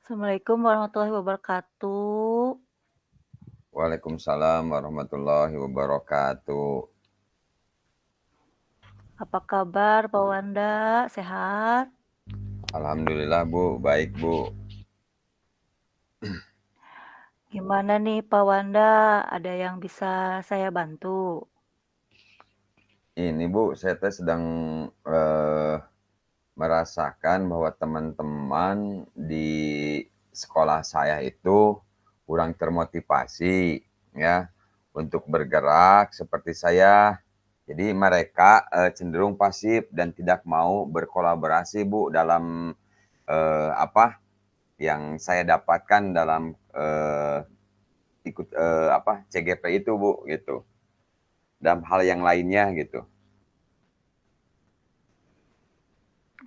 Assalamualaikum warahmatullahi wabarakatuh. Waalaikumsalam warahmatullahi wabarakatuh. Apa kabar Pak Wanda? Sehat? Alhamdulillah Bu, baik Bu. Gimana nih Pak Wanda? Ada yang bisa saya bantu? Ini Bu, saya teh sedang eh, merasakan bahwa teman-teman di sekolah saya itu kurang termotivasi ya untuk bergerak seperti saya. Jadi mereka cenderung pasif dan tidak mau berkolaborasi Bu dalam apa yang saya dapatkan dalam ikut CGP itu Bu gitu. Dan hal yang lainnya gitu.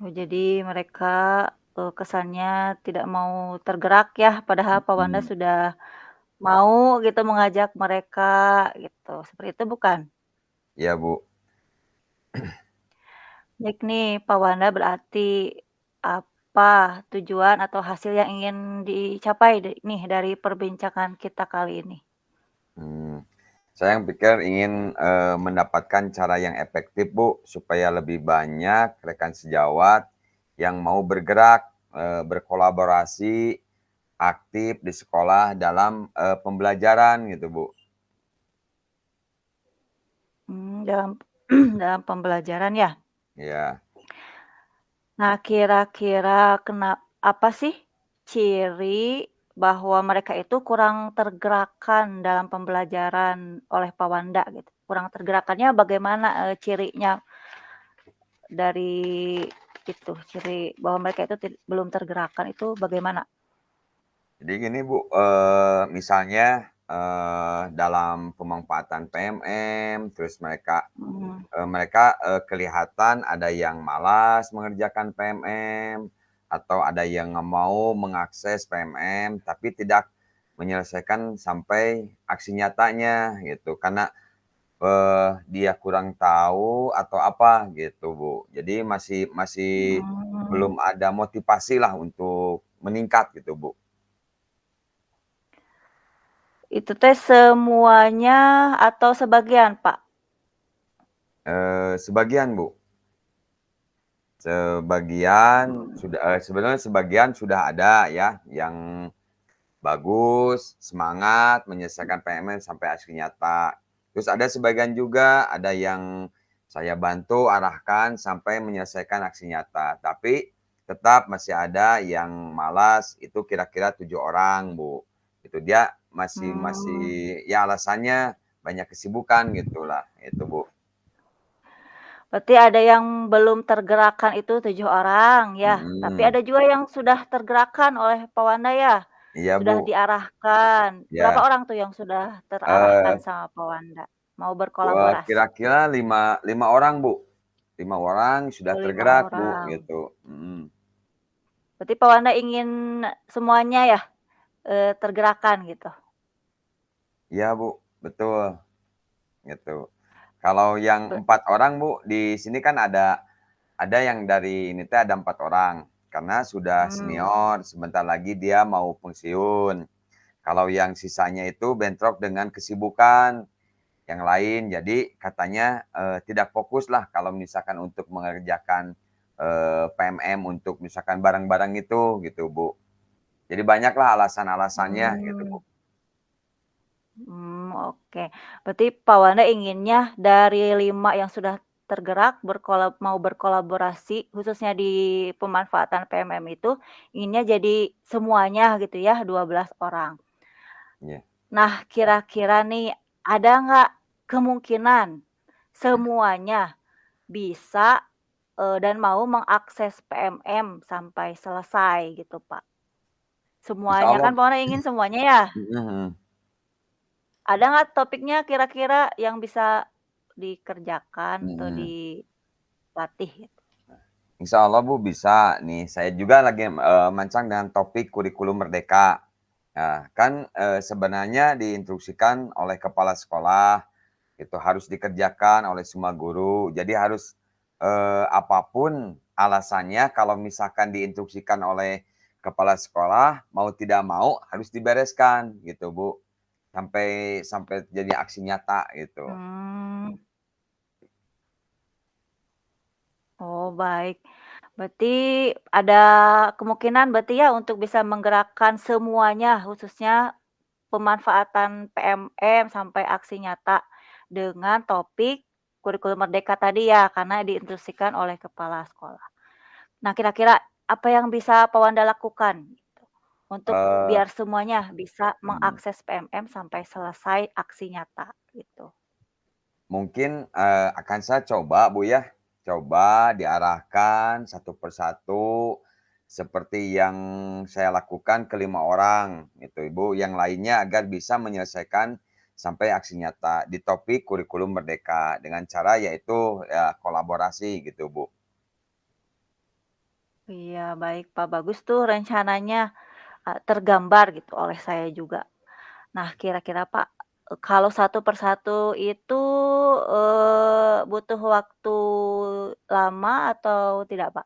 Oh, jadi mereka kesannya tidak mau tergerak ya, padahal Pak Wanda Hmm. sudah mau gitu mengajak mereka gitu. Seperti itu bukan? Iya Bu. Baik nih Pak Wanda berarti apa tujuan atau hasil yang ingin dicapai nih dari perbincangan kita kali ini? Hmm. Saya yang pikir ingin mendapatkan cara yang efektif Bu supaya lebih banyak rekan sejawat yang mau bergerak, berkolaborasi aktif di sekolah dalam pembelajaran gitu Bu. Dalam dalam pembelajaran ya? Ya. Nah, kira-kira apa sih ciri bahwa mereka itu kurang tergerakkan dalam pembelajaran oleh Pak Wanda gitu? Kurang tergerakkannya bagaimana, cirinya dari itu, ciri bahwa mereka itu belum tergerakkan itu bagaimana? Jadi gini Bu, misalnya dalam pemanfaatan PMM, terus Mhm, kelihatan ada yang malas mengerjakan PMM, atau ada yang nggak mau mengakses PMM, tapi tidak menyelesaikan sampai aksi nyatanya gitu, karena dia kurang tahu atau apa gitu, Bu. Jadi masih masih mmm, belum ada motivasi lah untuk meningkat gitu, Bu. itu teh semuanya atau sebagian, Pak? Sebagian, Bu. Sebagian Mmm, sudah sebenarnya sebagian sudah ada ya, yang bagus, semangat menyelesaikan PMN sampai hasil nyata. Terus ada sebagian juga, ada yang saya bantu arahkan sampai menyelesaikan aksi nyata. Tapi tetap masih ada yang malas, itu kira-kira 7 orang, Bu. Itu dia masih masih mmm. ya alasannya banyak kesibukan gitulah, itu, Bu. Berarti ada yang belum tergerakkan itu 7 orang ya, tapi Mhm. ada juga yang sudah tergerakkan oleh Pak Wanda ya? Iya, Sudah Bu. diarahkan. Berapa Ya. orang tuh yang sudah terarahkan Eee, sama Pak Wanda, mau berkolaborasi? kira-kira lima orang, Bu. 5 orang sudah Oh, 5 tergerak, Bu, orang. gitu. Mhm. Berarti Pak Wanda ingin semuanya ya, tergerakkan gitu? Iya, Bu, betul, gitu. Kalau yang Be 4 orang, Bu, di sini kan ada yang dari ini teh ada 4 orang, karena sudah mmm, senior, sebentar lagi dia mau pensiun. Kalau yang sisanya itu bentrok dengan kesibukan yang lain, jadi katanya, tidak fokus lah kalau misalkan untuk mengerjakan, PMM untuk misalkan barang-barang itu, gitu, Bu. Jadi banyaklah alasan-alasannya gitu, Bu. mmm, oke. Berarti Pak Wanda inginnya dari 5 yang sudah tergerak mau berkolaborasi khususnya di pemanfaatan PMM itu, inginnya jadi semuanya gitu ya, 12 orang. Iya. Nah, kira-kira nih, ada nggak kemungkinan semuanya bisa, dan mau mengakses PMM sampai selesai gitu, Pak? Insya Semuanya Allah. kan Pak ingin semuanya ya? Mhm, mhm. Ada nggak topiknya kira-kira yang bisa dikerjakan atau Mhm. dilatih gitu? Insya Allah Bu bisa nih, saya juga lagi, merancang dengan topik kurikulum merdeka. Nah kan, sebenarnya diinstruksikan oleh kepala sekolah, itu harus dikerjakan oleh semua guru. Jadi harus, apa alasannya kalau misalkan diinstruksikan oleh kepala sekolah mau tidak mau harus dibereskan gitu, Bu, sampai sampai jadi aksi nyata gitu. Mmm. Oh, baik. Berarti ada kemungkinan berarti ya untuk bisa menggerakkan semuanya, khususnya pemanfaatan PMM sampai aksi nyata dengan topik kurikulum merdeka tadi ya, karena diinstruksikan oleh kepala sekolah. Nah, kira-kira apa yang bisa Pak Wanda lakukan gitu, untuk Eee, biar semuanya bisa mhm. mengakses PMM sampai selesai aksi nyata gitu? Mungkin, akan saya coba, Bu, ya. Coba diarahkan satu persatu seperti yang saya lakukan ke 5 orang gitu, Ibu, yang lainnya agar bisa menyelesaikan sampai aksi nyata di topik kurikulum merdeka dengan cara yaitu ya kolaborasi gitu, Bu. Iya, baik Pak, bagus tuh rencananya, tergambar gitu oleh saya juga. Nah, kira-kira Pak, kalau satu persatu itu, butuh waktu lama atau tidak, Pak?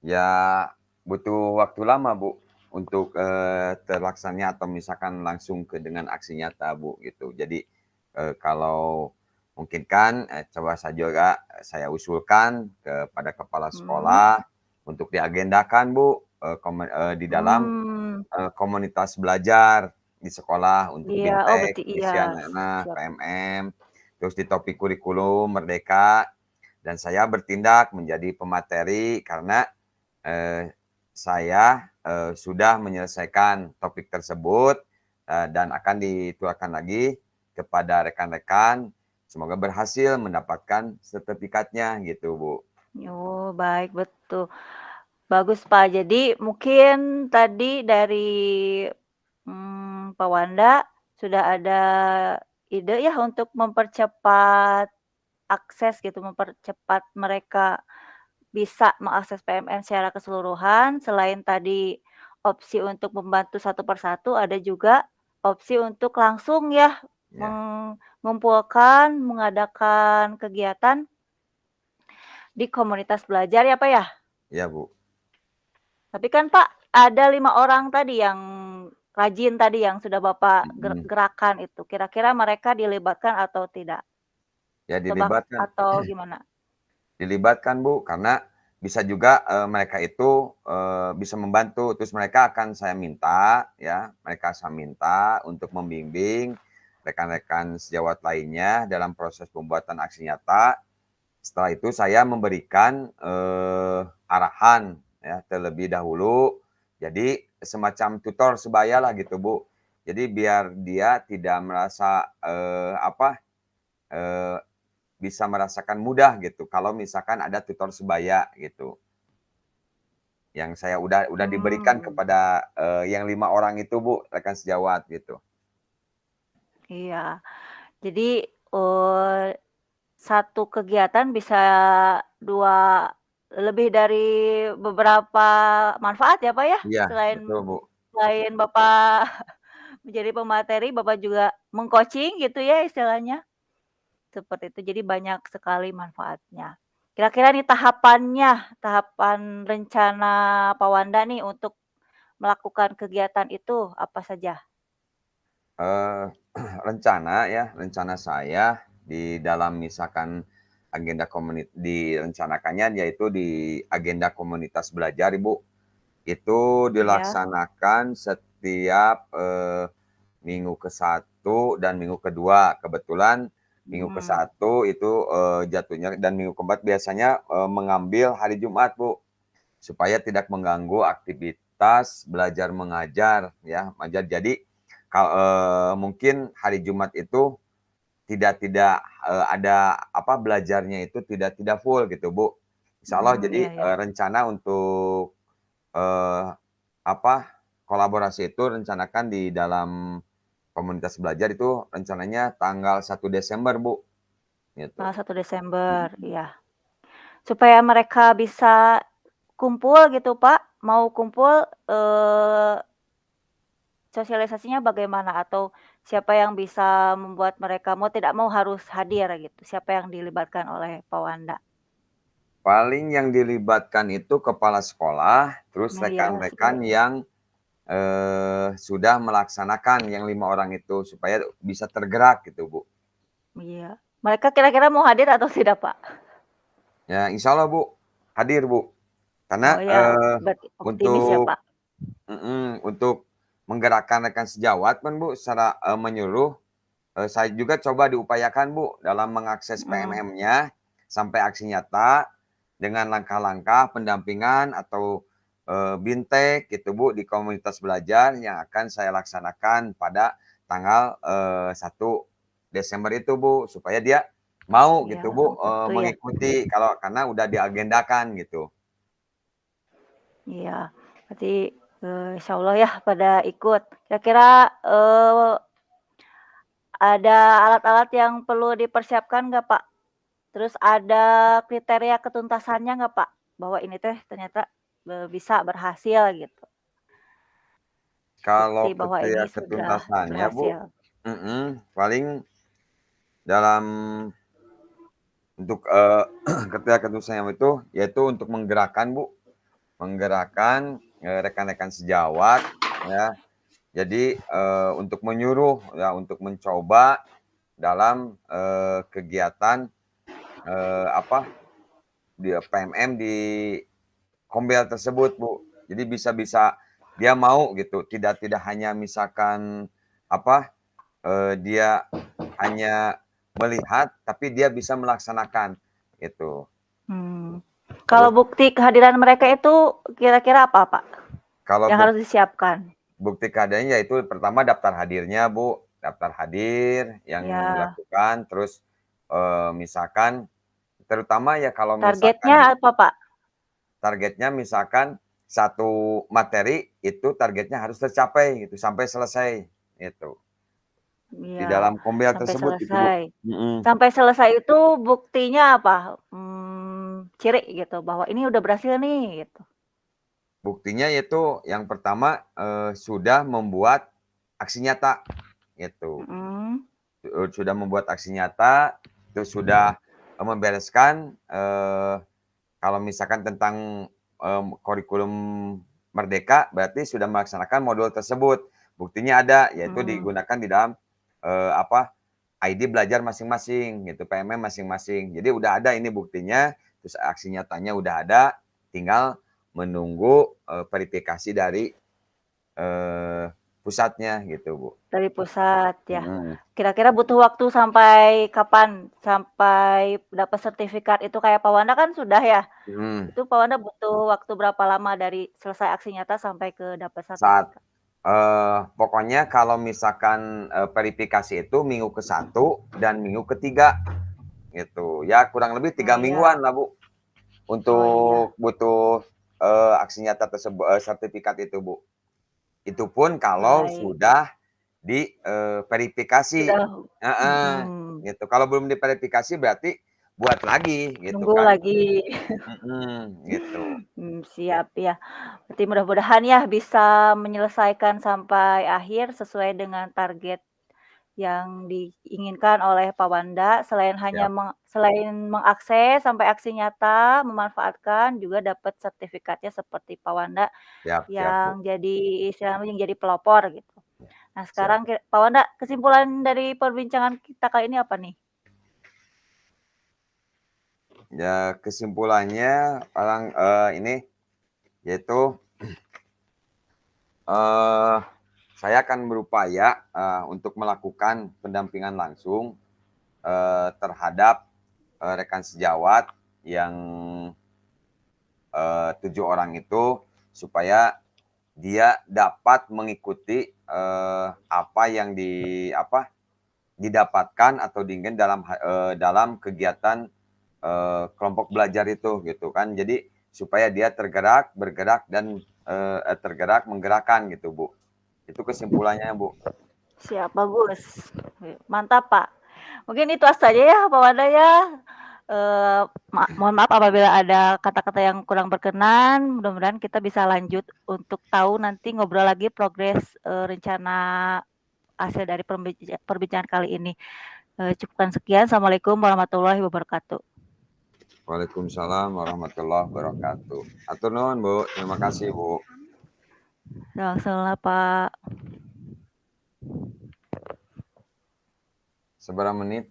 Ya butuh waktu lama, Bu, untuk, terlaksananya atau misalkan langsung dengan aksi nyata, Bu, gitu. Jadi, kalau mungkin kan, coba saya juga saya usulkan kepada kepala Mmm, sekolah untuk diagendakan, Bu, di dalam, mmm, komunitas belajar di sekolah untuk iya, oh BIMTEK, berarti iya, pengisian anak-anak, siap. PMM, terus di topik kurikulum merdeka, dan saya bertindak menjadi pemateri karena saya, sudah menyelesaikan topik tersebut, dan akan ditularkan lagi kepada rekan-rekan, semoga berhasil mendapatkan sertifikatnya gitu, Bu. Oh, baik, betul. Bagus, Pak. Jadi mungkin tadi dari, Pak Wanda sudah ada ide ya untuk mempercepat akses gitu, mempercepat mereka bisa mengakses PMN secara keseluruhan. Selain tadi opsi untuk membantu satu persatu, ada juga opsi untuk langsung ya Ya, mengumpulkan, mengadakan kegiatan di komunitas belajar ya, Pak, ya? iya, Bu. Tapi kan Pak, ada 5 orang tadi yang rajin tadi yang sudah Bapak Mhm. gerakan itu, kira-kira mereka dilibatkan atau tidak? Ya Atau bak dilibatkan. atau gimana? Dilibatkan, Bu, karena bisa juga, mereka itu, bisa membantu, terus mereka akan saya minta ya, mereka saya minta untuk membimbing rekan-rekan sejawat lainnya dalam proses pembuatan aksi nyata. Setelah itu saya memberikan, arahan ya terlebih dahulu, jadi semacam tutor sebayalah gitu, Bu. Jadi biar dia tidak merasa, eee, bisa merasakan mudah gitu kalau misalkan ada tutor sebaya gitu, yang saya udah diberikan Mmm, kepada, yang 5 orang itu, Bu, rekan sejawat gitu. iya. Jadi, satu kegiatan bisa 2 lebih dari beberapa manfaat ya, Pak, ya? Iya, Selain betul, Bu. selain Bapak menjadi pemateri, Bapak juga meng-coaching gitu ya istilahnya? Seperti itu, jadi banyak sekali manfaatnya. Kira-kira nih tahapannya, tahapan rencana Pak Wanda nih untuk melakukan kegiatan itu apa saja? Eee, rencana ya, rencana saya di dalam misalkan agenda direncanakannya yaitu di agenda komunitas belajar, Ibu. Itu Iya, dilaksanakan setiap, minggu ke-1 dan minggu kedua. Kebetulan minggu mmm, ke-1 itu, jatuhnya dan minggu ke-4 biasanya, mengambil hari Jumat, Bu, supaya tidak mengganggu aktivitas belajar mengajar ya, jadi mungkin hari Jumat itu tidak, ada apa, belajarnya itu tidak full gitu, Bu. Insyaallah iya jadi, iya. rencana untuk, eee, apa, kolaborasi itu rencanakan di dalam komunitas belajar itu rencananya tanggal 1 Desember, Bu, gitu. Tanggal 1 Desember, Mhm. iya. Supaya mereka bisa kumpul gitu Pak, mau kumpul, sosialisasinya bagaimana? Atau siapa yang bisa membuat mereka mau tidak mau harus hadir gitu? Siapa yang dilibatkan oleh Pak Wanda? Paling yang dilibatkan itu kepala sekolah, terus Oh iya, rekan-rekan yang, sudah melaksanakan yang 5 orang itu, supaya bisa tergerak gitu, Bu. iya. Mereka kira-kira mau hadir atau tidak, Pak? Ya insyaallah, Bu, hadir, Bu. Oh Karena, ya, berarti optimis ya, untuk Pak? untuk menggerakkan rekan sejawat kan, Bu, secara, menyeluruh, saya juga coba diupayakan, Bu, dalam mengakses Mhm, PMM-nya sampai aksi nyata dengan langkah-langkah pendampingan atau, bintek gitu, Bu, di komunitas belajar yang akan saya laksanakan pada tanggal, 1 Desember itu, Bu, supaya dia mau iya, gitu, Bu, Sabtu ya? mengikuti karena udah diagendakan gitu. Iya, berarti, insyaallah ya pada ikut. Kira-kira, ada alat-alat yang perlu dipersiapkan nggak, Pak? Terus ada kriteria ketuntasannya nggak, Pak? Bahwa ini teh ternyata, bisa berhasil gitu, Kalau bukti bahwa ini kriteria sudah ketuntasannya, Bu, berhasil. paling dalam untuk, kriteria ketuntasannya itu, yaitu untuk menggerakkan, Bu, menggerakkan, rekan-rekan sejawat ya. Jadi, untuk menyuruh ya, untuk mencoba dalam, kegiatan, apa, di PMM di Kombel tersebut, Bu. Jadi bisa-bisa dia mau gitu, tidak hanya misalkan, apa, dia hanya melihat, tapi dia bisa melaksanakan, gitu. Hmm. Kalau Terus bukti kehadiran mereka itu kira-kira apa, Pak, kalau yang harus disiapkan? bukti keadaannya yaitu pertama daftar hadirnya, Bu, daftar hadir yang Ya, dilakukan, terus, misalkan terutama ya kalau targetnya misalkan apa, Pak? targetnya misalkan satu materi itu targetnya harus tercapai gitu, sampai selesai, gitu. Di Iya, dalam kombel sampai tersebut gitu, Bu. selesai. Mhm. Sampai selesai itu buktinya apa? Ciri gitu bahwa ini udah berhasil nih gitu. Buktinya yaitu yang pertama, sudah membuat aksi nyata, gitu. Mhm, Sudah membuat aksi nyata, terus sudah, membereskan, kalau misalkan tentang, kurikulum merdeka, berarti sudah melaksanakan modul tersebut. Buktinya ada, yaitu mhm. digunakan di dalam, apa, ID belajar masing-masing gitu, PMM masing-masing. Jadi udah ada ini buktinya, terus aksi nyatanya udah ada, tinggal menunggu, verifikasi dari, eee, pusatnya gitu, Bu. Dari pusat ya. Mhm, Kira-kira butuh waktu sampai kapan? Sampai dapat sertifikat itu kayak Pak Wanda kan sudah ya? mhm. Itu Pak Wanda butuh waktu berapa lama dari selesai aksi nyata sampai ke dapat Saat sertifikat? pokoknya kalau misalkan, verifikasi itu minggu ke-1 dan minggu ke-3 gitu. Ya kurang lebih Oh 3 iya, mingguan lah, Bu, oh iya, untuk butuh, aksi nyata sertifikat itu, Bu. Itu pun kalau baik. sudah verifikasi Sudah heeh, mhm, gitu. Kalau belum diverifikasi berarti buat lagi gitu nunggu kan. lagi. Gitu. Siap ya. Berarti mudah-mudahan ya bisa menyelesaikan sampai akhir sesuai dengan target yang diinginkan oleh Pak Wanda, Siap selain mengakses sampai aksi nyata, memanfaatkan, juga dapat sertifikatnya seperti Pak Wanda siap siap, Bu. yang jadi istilahnya yang jadi pelopor gitu. Nah Siap. sekarang Pak Wanda, kesimpulan dari perbincangan kita kali ini apa nih? Ya kesimpulannya ini yaitu, eee, saya akan berupaya, untuk melakukan pendampingan langsung, terhadap, rekan sejawat yang, 7 orang itu supaya dia dapat mengikuti, apa yang didapatkan atau diinginkan dalam kegiatan, kelompok belajar itu gitu kan. Jadi supaya dia tergerak, bergerak dan, tergerak menggerakkan gitu, Bu. Itu kesimpulannya, Bu. Siap, bagus. Mantap, Pak. Mungkin itu saja ya, Pak Wanda ya. Mohon maaf apabila ada kata-kata yang kurang berkenan. Mudah-mudahan kita bisa lanjut untuk tahu nanti ngobrol lagi progres, rencana hasil dari perbincangan kali ini. Cukupkan sekian. Assalamualaikum warahmatullahi wabarakatuh. Waalaikumsalam warahmatullahi wabarakatuh. Atur nuhun, Bu. Terima kasih, Bu. Sama-sama, Pak. Seberapa menit?